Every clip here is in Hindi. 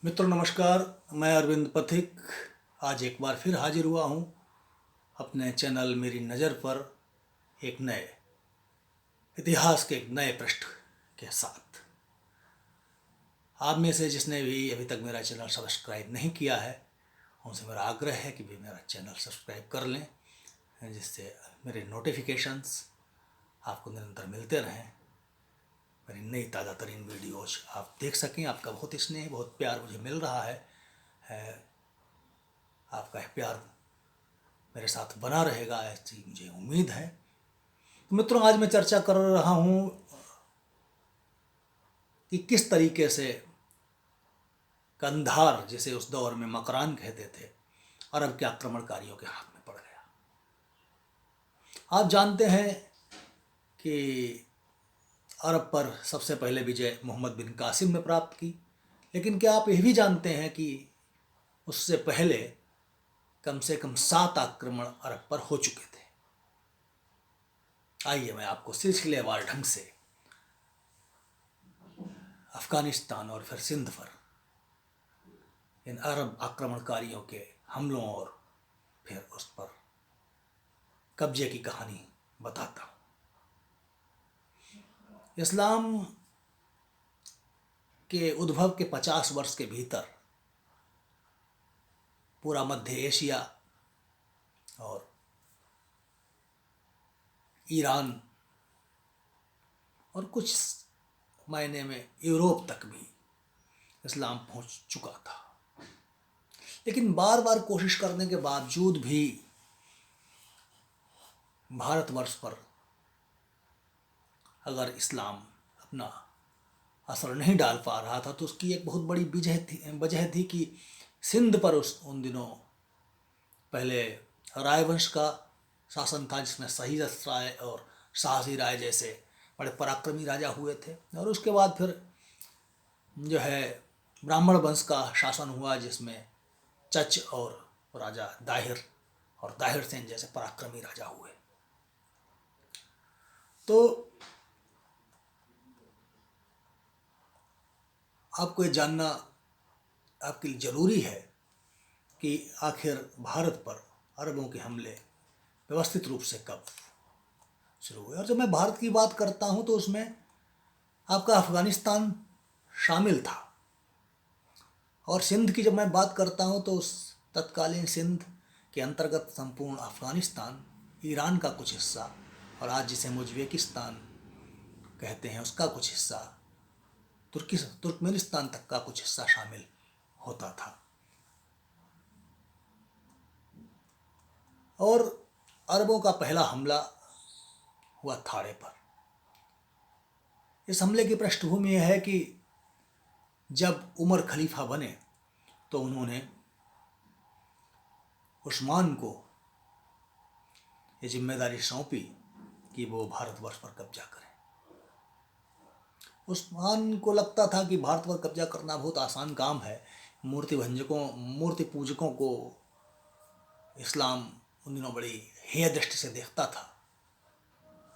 मित्रों नमस्कार। मैं अरविंद पथिक आज एक बार फिर हाजिर हुआ हूँ अपने चैनल मेरी नज़र पर एक नए इतिहास के एक नए पृष्ठ के साथ। आप में से जिसने भी अभी तक मेरा चैनल सब्सक्राइब नहीं किया है उनसे मेरा आग्रह है कि भी मेरा चैनल सब्सक्राइब कर लें, जिससे मेरे नोटिफिकेशंस आपको निरंतर मिलते रहें। मेरी नई ताज़ा तरीन वीडियोज आप देख सकें। आपका बहुत स्नेह बहुत प्यार मुझे मिल रहा है। आपका प्यार मेरे साथ बना रहेगा ऐसी मुझे उम्मीद है। तो मित्रों, आज मैं चर्चा कर रहा हूँ कि किस तरीके से कंधार, जिसे उस दौर में मकरान कहते थे, अरब के आक्रमणकारियों के हाथ में पड़ गया। आप जानते हैं कि अरब पर सबसे पहले विजय मोहम्मद बिन कासिम ने प्राप्त की, लेकिन क्या आप यह भी जानते हैं कि उससे पहले कम से कम 7 आक्रमण अरब पर हो चुके थे। आइए मैं आपको सिलसिलेवार ढंग से अफगानिस्तान और फिर सिंध पर इन अरब आक्रमणकारियों के हमलों और फिर उस पर कब्जे की कहानी बताता हूँ। इस्लाम के उद्भव के 50 वर्ष के भीतर पूरा मध्य एशिया और ईरान और कुछ मायने में यूरोप तक भी इस्लाम पहुंच चुका था, लेकिन बार बार कोशिश करने के बावजूद भी भारतवर्ष पर अगर इस्लाम अपना असर नहीं डाल पा रहा था, तो उसकी एक बहुत बड़ी वजह थी कि सिंध पर उन दिनों पहले रायवंश का शासन था, जिसमें सहीदत राय और शाहजी राय जैसे बड़े पराक्रमी राजा हुए थे, और उसके बाद फिर जो है ब्राह्मण वंश का शासन हुआ, जिसमें चच और राजा दाहिर और दाहिर सेन जैसे पराक्रमी राजा हुए। तो आपको ये जानना आपके लिए ज़रूरी है कि आखिर भारत पर अरबों के हमले व्यवस्थित रूप से कब शुरू हुए। और जब मैं भारत की बात करता हूँ तो उसमें आपका अफ़गानिस्तान शामिल था, और सिंध की जब मैं बात करता हूँ तो उस तत्कालीन सिंध के अंतर्गत संपूर्ण अफ़गानिस्तान, ईरान का कुछ हिस्सा और आज जिसे उज़्बेकिस्तान कहते हैं उसका कुछ हिस्सा, तुर्कमेनिस्तान तक का कुछ हिस्सा शामिल होता था। और अरबों का पहला हमला हुआ थाड़े पर। इस हमले की पृष्ठभूमि यह है कि जब उमर खलीफा बने तो उन्होंने उस्मान को ये जिम्मेदारी सौंपी कि वो भारतवर्ष पर कब्जा करें। उस्मान को लगता था कि भारत पर कब्जा करना बहुत आसान काम है। मूर्ति पूजकों को इस्लाम उन दिनों बड़ी हेय दृष्टि से देखता था,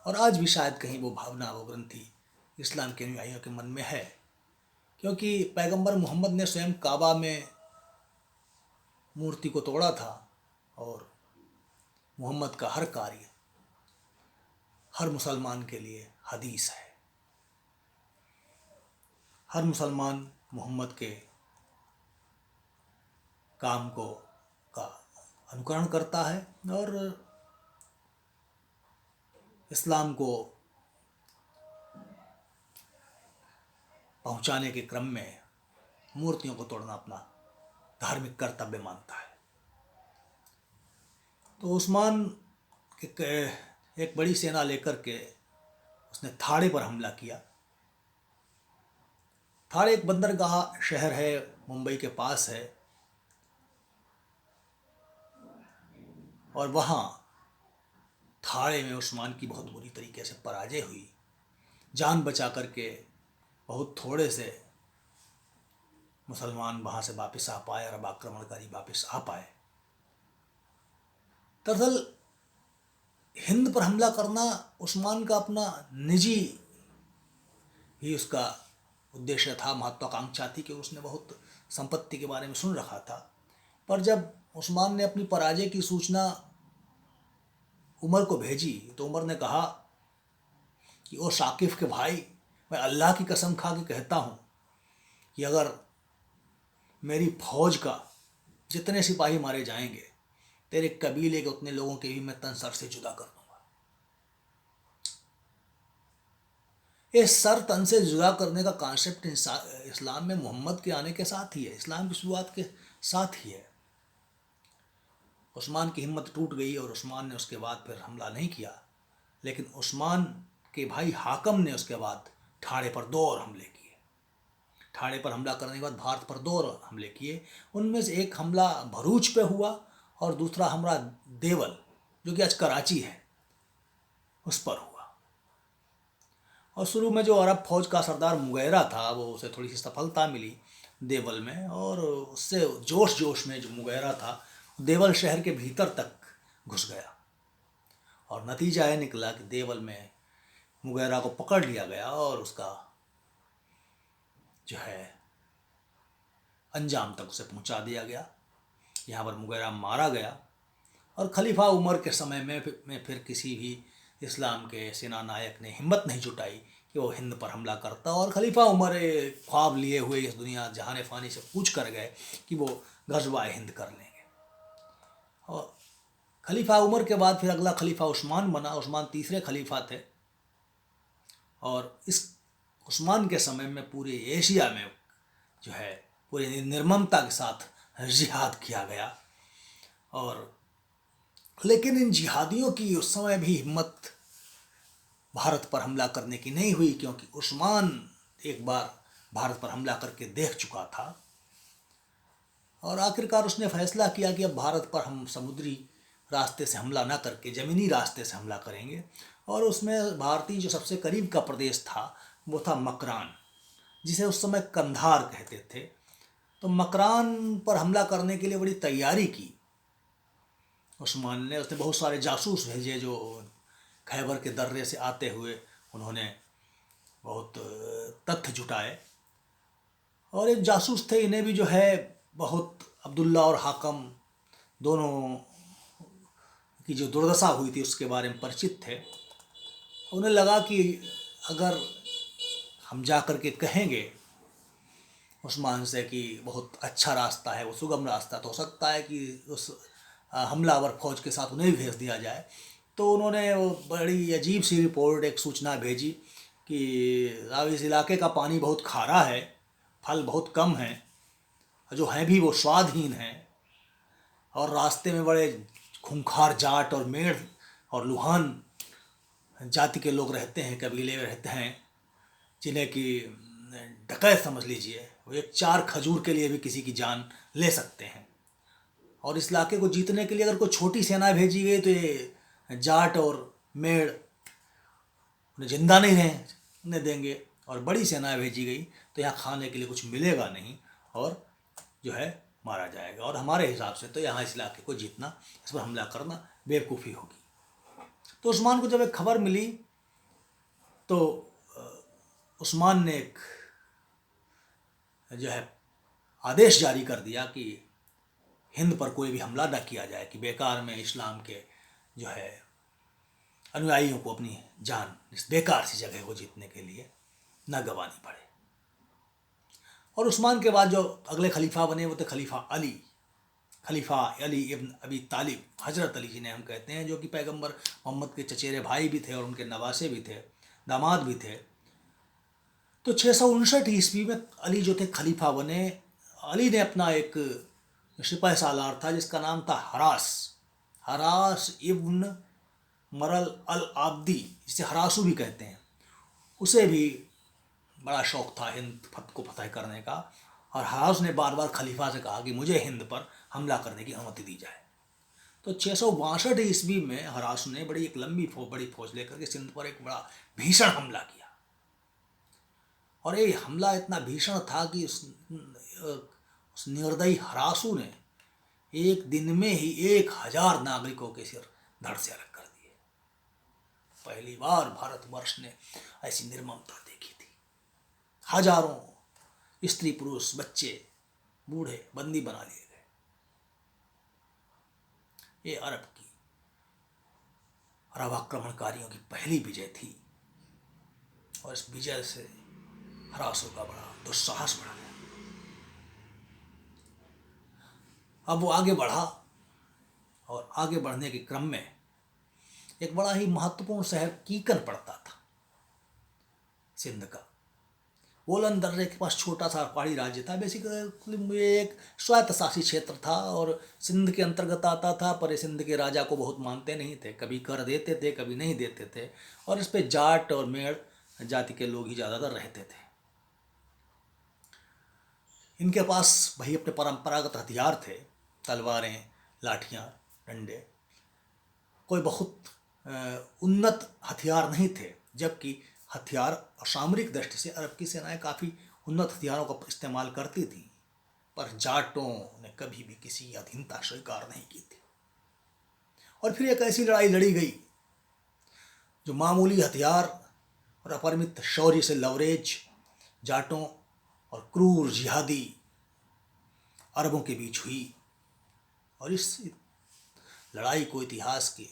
और आज भी शायद कहीं वो भावना, वो ग्रंथि इस्लाम के अनुयायियों के मन में है, क्योंकि पैगंबर मोहम्मद ने स्वयं काबा में मूर्ति को तोड़ा था, और मोहम्मद का हर कार्य हर मुसलमान के लिए हदीस है। हर मुसलमान मोहम्मद के काम का अनुकरण करता है, और इस्लाम को पहुंचाने के क्रम में मूर्तियों को तोड़ना अपना धार्मिक कर्तव्य मानता है। तो उस्मान एक बड़ी सेना लेकर के उसने थाड़े पर हमला किया। थाड़े एक बंदरगाह शहर है, मुंबई के पास है, और वहाँ थाड़े में उस्मान की बहुत बुरी तरीके से पराजय हुई। जान बचा करके बहुत थोड़े से मुसलमान वहाँ से वापस आ पाए, अरब आक्रमणकारी वापस आ पाए। दरअसल हिंद पर हमला करना उस्मान का अपना निजी ही उसका उद्देश्य था, महत्वाकांक्षा थी कि उसने बहुत संपत्ति के बारे में सुन रखा था। पर जब उस्मान ने अपनी पराजय की सूचना उमर को भेजी तो उमर ने कहा कि ओ शाकिफ के भाई, मैं अल्लाह की कसम खा के कहता हूँ कि अगर मेरी फौज का जितने सिपाही मारे जाएंगे, तेरे कबीले के उतने लोगों के भी मैं तन सर से जुदा कर दूंगा। ये सर तन से जुदा करने का कॉन्सेप्ट इस्लाम में मोहम्मद के आने के साथ ही है, इस्लाम की शुरुआत के साथ ही है। उस्मान की हिम्मत टूट गई और उस्मान ने उसके बाद फिर हमला नहीं किया, लेकिन उस्मान के भाई हाकम ने उसके बाद ठाणे पर 2 और हमले किए। ठाणे पर हमला करने के बाद भारत पर 2 और हमले किए। उनमें से एक हमला भरूच पे हुआ और दूसरा हमला देवल, जो कि आज कराची है, उस पर हुआ। और शुरू में जो अरब फौज का सरदार मुगैरा था, वो उसे थोड़ी सी सफलता मिली देवल में, और उससे जोश जोश में जो मुगैरा था देवल शहर के भीतर तक घुस गया। और नतीजा यह निकला कि देवल में मुगैरा को पकड़ लिया गया और उसका जो है अंजाम तक उसे पहुंचा दिया गया। यहाँ पर मुगैरा मारा गया। और खलीफा उमर के समय में फिर किसी भी इस्लाम के सेना नायक ने हिम्मत नहीं जुटाई कि वो हिंद पर हमला करता। और खलीफा उमर ख्वाब लिए हुए इस दुनिया जहान फ़ानी से पूछ कर गए कि वो गज़वा हिंद कर लेंगे। और खलीफा उमर के बाद फिर अगला खलीफा उस्मान बना। उस्मान तीसरे खलीफा थे। और इस उस्मान के समय में पूरे एशिया में जो है पूरी निर्ममता के साथ जिहाद किया गया। और लेकिन इन जिहादियों की उस समय भी हिम्मत भारत पर हमला करने की नहीं हुई, क्योंकि उस्मान एक बार भारत पर हमला करके देख चुका था। और आखिरकार उसने फैसला किया कि अब भारत पर हम समुद्री रास्ते से हमला ना करके ज़मीनी रास्ते से हमला करेंगे। और उसमें भारतीय जो सबसे करीब का प्रदेश था वो था मकरान, जिसे उस समय कंधार कहते थे। तो मकरान पर हमला करने के लिए बड़ी तैयारी की उस्मान ने। उसने बहुत सारे जासूस भेजे जो खैबर के दर्रे से आते हुए उन्होंने बहुत तथ्य जुटाए। और एक जासूस थे, इन्हें भी जो है बहुत अब्दुल्ला और हाकम दोनों की जो दुर्दशा हुई थी उसके बारे में परिचित थे। उन्हें लगा कि अगर हम जा कर के कहेंगे उस्मान से कि बहुत अच्छा रास्ता है, वो सुगम रास्ता, तो हो सकता है कि उस हमलावर फौज के साथ उन्हें भी भेज दिया जाए। तो उन्होंने वो बड़ी अजीब सी रिपोर्ट, एक सूचना भेजी कि रावी इस इलाके का पानी बहुत खारा है, फल बहुत कम हैं, जो हैं भी वो स्वादहीन हैं, और रास्ते में बड़े खूंखार जाट और मेढ़ और लुहान जाति के लोग रहते हैं, कबीले में रहते हैं, जिन्हें कि डकैत समझ लीजिए। वो एक 4 खजूर के लिए भी किसी की जान ले सकते हैं। और इस इलाके को जीतने के लिए अगर कोई छोटी सेना भेजी गई तो ये जाट और मेढ़ उन्हें जिंदा नहीं रहने देंगे, और बड़ी सेना भेजी गई तो यहाँ खाने के लिए कुछ मिलेगा नहीं और जो है मारा जाएगा। और हमारे हिसाब से तो यहाँ इस इलाके को जीतना, इस पर हमला करना बेवकूफ़ी होगी। तो उस्मान को जब एक खबर मिली तो उस्मान ने एक जो है आदेश जारी कर दिया कि हिंद पर कोई भी हमला न किया जाए, कि बेकार में इस्लाम के जो है अनुयायियों को अपनी जान इस बेकार सी जगह को जीतने के लिए न गंवानी पड़े। और उस्मान के बाद जो अगले खलीफा बने वो थे खलीफा अली इब्न अबी तालिब, हज़रत अली जिन्हें हम कहते हैं, जो कि पैगंबर मोहम्मद के चचेरे भाई भी थे और उनके नवासे भी थे, दामाद भी थे। तो 659 ईस्वी में अली जो थे खलीफा बने। अली ने अपना एक सिपह सालार था जिसका नाम था हरास इब्न मरल अल आब्दी, जिसे हरासू भी कहते हैं, उसे भी बड़ा शौक़ था हिंद को फतह करने का। और हरास ने बार बार खलीफा से कहा कि मुझे हिंद पर हमला करने की अनुमति दी जाए। तो 662 ईस्वी में हरास ने एक बड़ी फौज लेकर के सिंध पर एक बड़ा भीषण हमला किया। और ये हमला इतना भीषण था कि उस निर्दयी हरासू ने एक दिन में ही 1000 नागरिकों के सिर धड़ से अलग कर दिए। पहली बार भारतवर्ष ने ऐसी निर्ममता देखी थी। हजारों स्त्री पुरुष बच्चे बूढ़े बंदी बना लिए गए। ये अरब आक्रमणकारियों की पहली विजय थी और इस विजय से हरासों का बड़ा दुस्साहस बढ़ा गया। अब वो आगे बढ़ा और आगे बढ़ने के क्रम में एक बड़ा ही महत्वपूर्ण शहर कीकन पड़ता था, सिंध का। बोलन दर्रे के पास छोटा सा पहाड़ी राज्य था। बेसिकली एक स्वायत्त शासी क्षेत्र था और सिंध के अंतर्गत आता था, पर सिंध के राजा को बहुत मानते नहीं थे। कभी कर देते थे, कभी नहीं देते थे, और इस पे जाट और मेड़ जाति के लोग ही ज़्यादातर रहते थे। इनके पास भाई अपने परंपरागत हथियार थे, तलवारें, लाठियाँ, डंडे। कोई बहुत उन्नत हथियार नहीं थे, जबकि हथियार और सामरिक दृष्टि से अरब की सेनाएं काफ़ी उन्नत हथियारों का इस्तेमाल करती थी, पर जाटों ने कभी भी किसी अधीनता स्वीकार नहीं की थी। और फिर एक ऐसी लड़ाई लड़ी गई जो मामूली हथियार और अपरिमित शौर्य से लवरेज जाटों और क्रूर जिहादी अरबों के बीच हुई। और इस लड़ाई को इतिहास के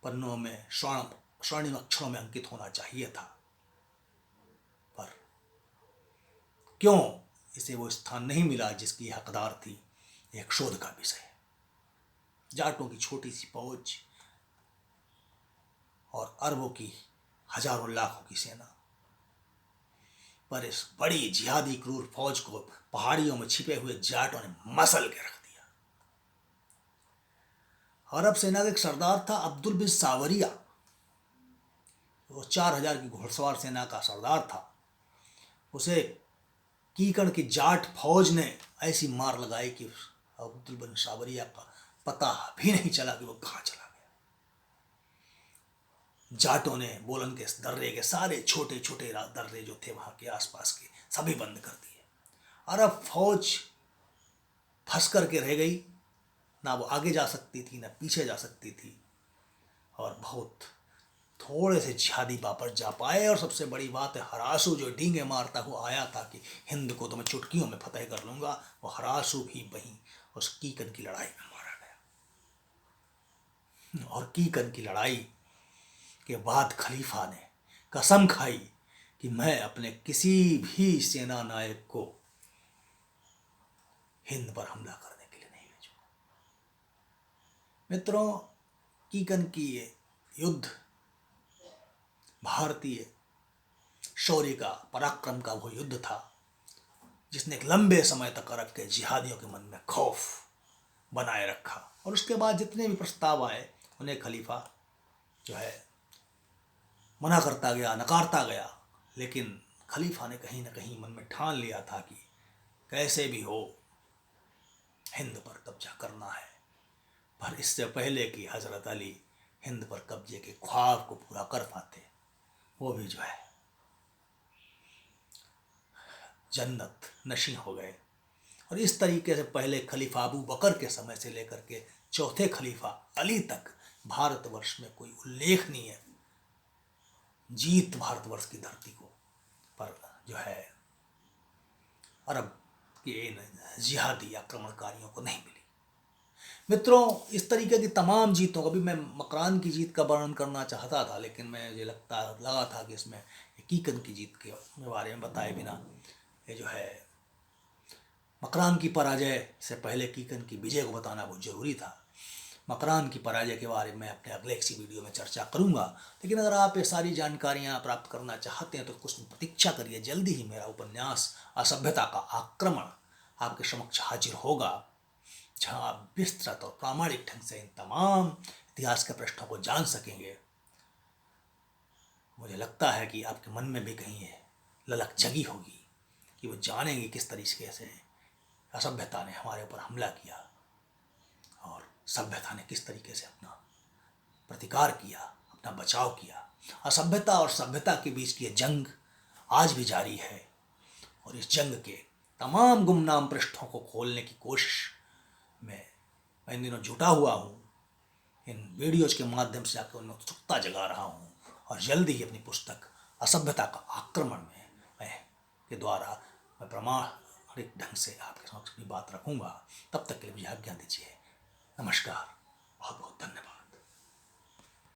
पन्नों में स्वर्णिम अक्षरों में अंकित होना चाहिए था, पर क्यों इसे वो स्थान नहीं मिला जिसकी हकदार थी, एक शोध का विषय है। जाटों की छोटी सी फौज और अरबों की हजारों लाखों की सेना, पर इस बड़ी जिहादी क्रूर फौज को पहाड़ियों में छिपे हुए जाटों ने मसल के रख दिया। अरब सेना का एक सरदार था अब्दुल बिन सावरिया, वो 4000 की घुड़सवार सेना का सरदार था। उसे कीकण की जाट फौज ने ऐसी मार लगाई कि अब्दुल बिन सावरिया का पता भी नहीं चला कि वो कहाँ चला गया। जाटों ने बोलन के दर्रे के सारे छोटे छोटे दर्रे जो थे वहाँ के आसपास के सभी बंद कर दिए। अरब फौज फंस करके रह गई, ना वो आगे जा सकती थी ना पीछे जा सकती थी, और बहुत थोड़े से जिहादी वापस जा पाए। और सबसे बड़ी बात है, हरासू जो डींगे मारता हुआ आया था कि हिंद को तो मैं चुटकियों में फतेह कर लूँगा, वो हरासू भी वहीं उस कीकन की लड़ाई में मारा गया। और कीकन की लड़ाई के बाद खलीफा ने कसम खाई कि मैं अपने किसी भी सेना नायक को हिंद पर हमला करने के लिए नहीं भेजूंगा। मित्रों, कीकन की ये युद्ध भारतीय शौर्य का, पराक्रम का वो युद्ध था जिसने एक लंबे समय तक अरब के जिहादियों के मन में खौफ बनाए रखा। और उसके बाद जितने भी प्रस्ताव आए उन्हें खलीफा जो है मना करता गया, नकारता गया। लेकिन खलीफा ने कहीं ना कहीं मन में ठान लिया था कि कैसे भी हो हिंद पर कब्जा करना है। पर इससे पहले कि हजरत अली हिंद पर कब्जे के ख्वाब को पूरा कर पाते, वो भी जो है जन्नत नशी हो गए। और इस तरीके से पहले खलीफा अबू बकर के समय से लेकर के चौथे खलीफा अली तक भारतवर्ष में कोई उल्लेखनीय जीत भारतवर्ष की धरती को पर जो है अरब के इन जिहादी आक्रमणकारियों को नहीं मिली। मित्रों, इस तरीके की तमाम जीतों को, अभी मैं मकरान की जीत का वर्णन करना चाहता था, लेकिन मुझे लगा था कि इसमें कीकन की जीत के बारे में बताए बिना ये जो है मकरान की पराजय से पहले कीकन की विजय को बताना बहुत जरूरी था। मकरान की पराजय के बारे में अपने अगले किसी वीडियो में चर्चा करूंगा। लेकिन अगर आप ये सारी जानकारियां प्राप्त करना चाहते हैं तो कुछ प्रतीक्षा करिए, जल्दी ही मेरा उपन्यास असभ्यता का आक्रमण आपके समक्ष हाजिर होगा, जहां आप विस्तृत और प्रामाणिक ढंग से इन तमाम इतिहास के प्रश्नों को जान सकेंगे। मुझे लगता है कि आपके मन में भी कहीं ये ललक जगी होगी कि वो जानेंगे किस तरीके से असभ्यता ने हमारे ऊपर हमला किया और सभ्यता ने किस तरीके से अपना प्रतिकार किया, अपना बचाव किया। असभ्यता और सभ्यता के बीच की ये जंग आज भी जारी है, और इस जंग के तमाम गुमनाम पृष्ठों को खोलने की कोशिश में मैं इन दिनों जुटा हुआ हूँ। इन वीडियोज के माध्यम से आकर उन्हें उत्सुकता जगा रहा हूँ, और जल्दी ही अपनी पुस्तक असभ्यता का आक्रमण में मैं के द्वारा मैं प्रामाणिक ढंग से आपके समक्ष अपनी बात रखूंगा। तब तक के लिए मुझे आज्ञा दीजिए। नमस्कार, बहुत बहुत धन्यवाद।